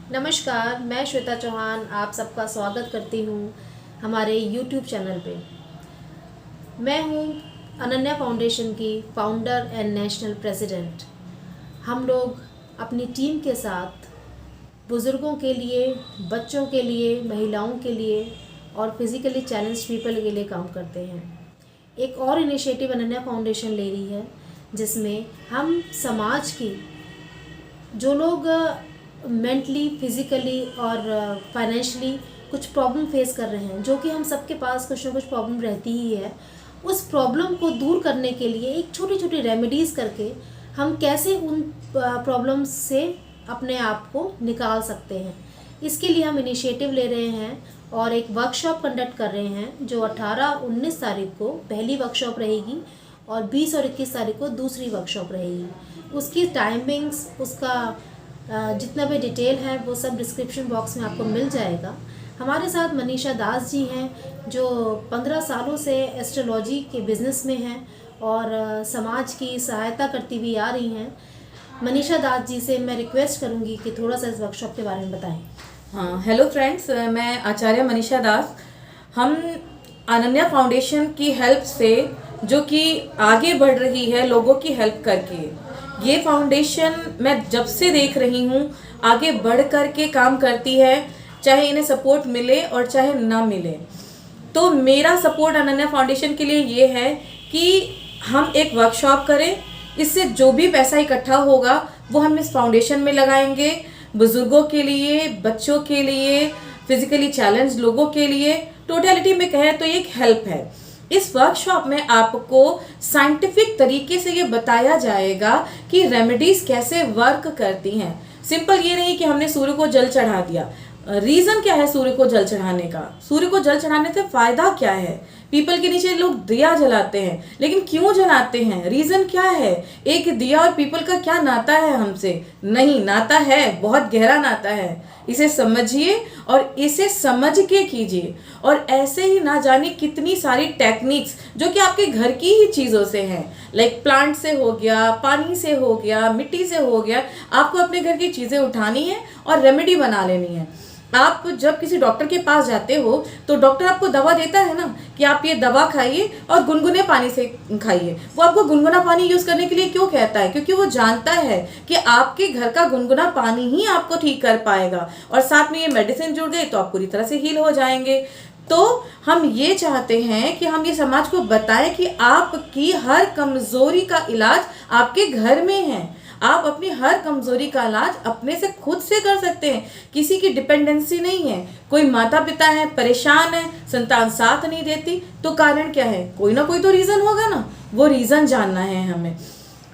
नमस्कार, मैं श्वेता चौहान आप सबका स्वागत करती हूँ हमारे YouTube चैनल पे। मैं हूँ अनन्या फाउंडेशन की फाउंडर एंड नेशनल प्रेसिडेंट। हम लोग अपनी टीम के साथ बुज़ुर्गों के लिए, बच्चों के लिए, महिलाओं के लिए और फिज़िकली चैलेंज्ड पीपल के लिए काम करते हैं। एक और इनिशिएटिव अनन्या फाउंडेशन ले रही है जिसमें हम समाज की जो लोग मेंटली, फिज़िकली और फाइनेंशियली कुछ प्रॉब्लम फेस कर रहे हैं, जो कि हम सबके पास कुछ ना कुछ प्रॉब्लम रहती ही है, उस प्रॉब्लम को दूर करने के लिए एक छोटी छोटी रेमेडीज़ करके हम कैसे उन प्रॉब्लम्स से अपने आप को निकाल सकते हैं, इसके लिए हम इनिशिएटिव ले रहे हैं और एक वर्कशॉप कंडक्ट कर रहे हैं जो 18-19 तारीख को पहली वर्कशॉप रहेगी और 20 और 21 तारीख को दूसरी वर्कशॉप रहेगी। उसकी टाइमिंग्स, उसका जितना भी डिटेल है वो सब डिस्क्रिप्शन बॉक्स में आपको मिल जाएगा। हमारे साथ मनीषा दास जी हैं जो 15 सालों से एस्ट्रोलॉजी के बिज़नेस में हैं और समाज की सहायता करती हुई आ रही हैं। मनीषा दास जी से मैं रिक्वेस्ट करूंगी कि थोड़ा सा इस वर्कशॉप के बारे में बताएं। हाँ, हेलो फ्रेंड्स, मैं आचार्य मनीषा दास। हम अनन्या फाउंडेशन की हेल्प से, जो कि आगे बढ़ रही है लोगों की हेल्प करके, ये फाउंडेशन मैं जब से देख रही हूँ आगे बढ़ कर के काम करती है, चाहे इन्हें सपोर्ट मिले और चाहे ना मिले। तो मेरा सपोर्ट अनन्या फाउंडेशन के लिए ये है कि हम एक वर्कशॉप करें, इससे जो भी पैसा इकट्ठा होगा वो हम इस फाउंडेशन में लगाएंगे। बुजुर्गों के लिए, बच्चों के लिए, फिजिकली चैलेंज लोगों के लिए, टोटलिटी में कहें तो एक हेल्प है। इस वर्कशॉप में आपको साइंटिफिक तरीके से ये बताया जाएगा कि रेमेडीज कैसे वर्क करती हैं। सिंपल ये नहीं कि हमने सूर्य को जल चढ़ा दिया। रीजन क्या है सूर्य को जल चढ़ाने का? सूर्य को जल चढ़ाने से फायदा क्या है? पीपल के नीचे लोग दिया जलाते हैं, लेकिन क्यों जलाते हैं? रीजन क्या है? एक दिया और पीपल का क्या नाता है हमसे? नहीं, नाता है, बहुत गहरा नाता है। इसे समझिए और इसे समझ के कीजिए। और ऐसे ही ना जाने कितनी सारी टेक्निक्स जो कि आपके घर की ही चीज़ों से हैं, लाइक प्लांट से हो गया, पानी से हो गया, मिट्टी से हो गया, आपको अपने घर की चीज़ें उठानी है और रेमेडी बना लेनी है। आप जब किसी डॉक्टर के पास जाते हो तो डॉक्टर आपको दवा देता है ना कि आप ये दवा खाइए और गुनगुने पानी से खाइए। वो आपको गुनगुना पानी यूज़ करने के लिए क्यों कहता है? क्योंकि वो जानता है कि आपके घर का गुनगुना पानी ही आपको ठीक कर पाएगा, और साथ में ये मेडिसिन जुड़ गई तो आप पूरी तरह से हील हो जाएंगे। तो हम ये चाहते हैं कि हम ये समाज को बताएं कि आपकी हर कमजोरी का इलाज आपके घर में है। आप अपनी हर कमजोरी का इलाज अपने से खुद से कर सकते हैं, किसी की डिपेंडेंसी नहीं है। कोई माता पिता है, परेशान है, संतान साथ नहीं देती, तो कारण क्या है? कोई ना कोई तो रीजन होगा ना, वो रीजन जानना है हमें।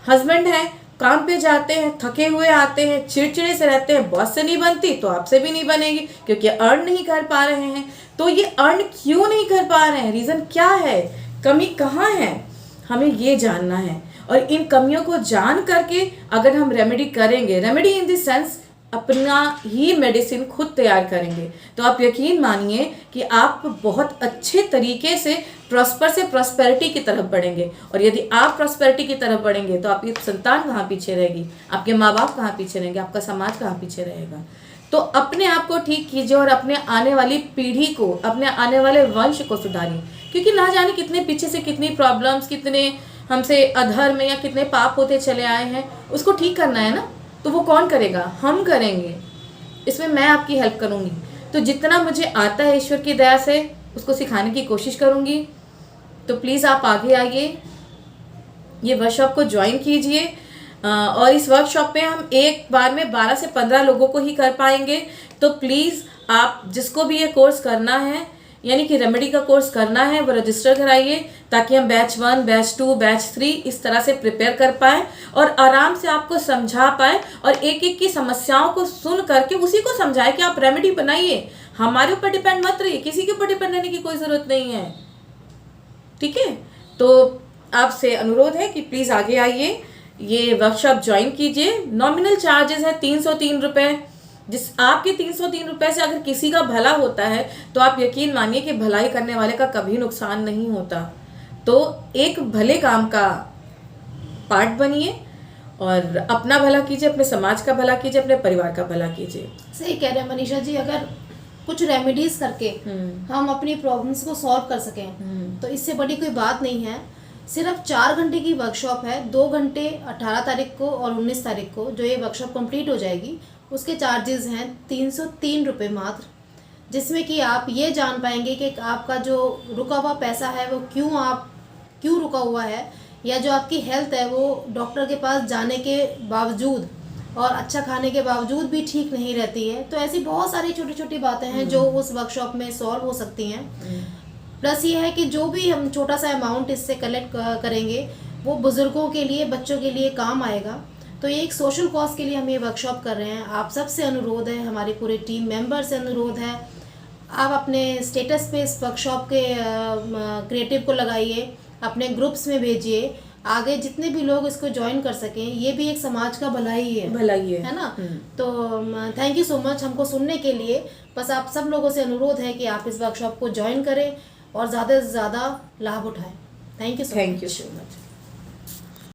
हस्बैंड है, काम पे जाते हैं, थके हुए आते हैं, चिड़चिड़े से रहते हैं, बॉस से नहीं बनती तो आपसे भी नहीं बनेगी, क्योंकि अर्न नहीं कर पा रहे हैं। तो ये अर्न क्यों नहीं कर पा रहे हैं? रीजन क्या है? कमी कहाँ है? हमें ये जानना है। और इन कमियों को जान करके अगर हम रेमेडी करेंगे, रेमेडी इन द सेंस अपना ही मेडिसिन खुद तैयार करेंगे, तो आप यकीन मानिए कि आप बहुत अच्छे तरीके से प्रॉस्पर से प्रॉस्पेरिटी की तरफ बढ़ेंगे। और यदि आप प्रॉस्पेरिटी की तरफ बढ़ेंगे तो आपकी संतान कहाँ पीछे रहेगी, आपके माँ बाप कहाँ पीछे रहेंगे, आपका समाज कहाँ पीछे रहेगा। तो अपने आप को ठीक कीजिए और अपने आने वाली पीढ़ी को, अपने आने वाले वंश को सुधारिए, क्योंकि ना जाने कितने पीछे से कितनी प्रॉब्लम्स, कितने हमसे अधर्म या कितने पाप होते चले आए हैं। उसको ठीक करना है ना, तो वो कौन करेगा? हम करेंगे। इसमें मैं आपकी हेल्प करूँगी। तो जितना मुझे आता है ईश्वर की दया से उसको सिखाने की कोशिश करूँगी। तो प्लीज़ आप आगे आइए, ये वर्कशॉप को ज्वाइन कीजिए। और इस वर्कशॉप पे हम एक बार में 12 से 15 लोगों को ही कर पाएंगे। तो प्लीज़ आप जिसको भी ये कोर्स करना है, यानी कि रेमेडी का कोर्स करना है, वो रजिस्टर कराइए, ताकि हम बैच 1, बैच 2, बैच 3 इस तरह से प्रिपेयर कर पाएँ और आराम से आपको समझा पाए और एक एक की समस्याओं को सुन करके उसी को समझाए कि आप रेमेडी बनाइए। हमारे ऊपर डिपेंड मत रहिए, किसी के ऊपर डिपेंड रहने की कोई ज़रूरत नहीं है। ठीक है? तो आपसे अनुरोध है कि प्लीज़ आगे आइए, ये वर्कशॉप ज्वाइन कीजिए। नॉमिनल चार्जेस है 303 रुपये। जिस आपके 303 रुपये से अगर किसी का भला होता है तो आप यकीन मानिए कि भलाई करने वाले का कभी नुकसान नहीं होता। तो एक भले काम का पार्ट बनिए और अपना भला कीजिए, अपने समाज का भला कीजिए, अपने परिवार का भला कीजिए। सही कह रहे हैं मनीषा जी। अगर कुछ रेमेडीज करके हम अपनी प्रॉब्लम्स को सॉल्व कर सकें तो इससे बड़ी कोई बात नहीं है। सिर्फ 4 घंटे की वर्कशॉप है, 2 घंटे 18 तारीख को और 19 तारीख को जो ये वर्कशॉप कंप्लीट हो जाएगी उसके चार्जेस हैं 303 रुपये मात्र, जिसमें कि आप ये जान पाएंगे कि आपका जो रुका हुआ पैसा है वो क्यों रुका हुआ है, या जो आपकी हेल्थ है वो डॉक्टर के पास जाने के बावजूद और अच्छा खाने के बावजूद भी ठीक नहीं रहती है। तो ऐसी बहुत सारी छोटी छोटी बातें हैं जो उस वर्कशॉप में सॉल्व हो सकती हैं। प्लस ये है कि जो भी हम छोटा सा अमाउंट इससे कलेक्ट करेंगे वो बुज़ुर्गों के लिए, बच्चों के लिए काम आएगा। तो ये एक सोशल कॉज के लिए हम ये वर्कशॉप कर रहे हैं। आप सबसे अनुरोध है, हमारी पूरे टीम मेंबर से अनुरोध है, आप अपने स्टेटस पे इस वर्कशॉप के क्रिएटिव को लगाइए, अपने ग्रुप्स में भेजिए, आगे जितने भी लोग इसको ज्वाइन कर सकें। ये भी एक समाज का भलाई है ना। तो थैंक यू सो मच हमको सुनने के लिए। बस आप सब लोगों से अनुरोध है कि आप इस वर्कशॉप को ज्वाइन करें और ज़्यादा से ज़्यादा लाभ उठाएं। Thank you so much.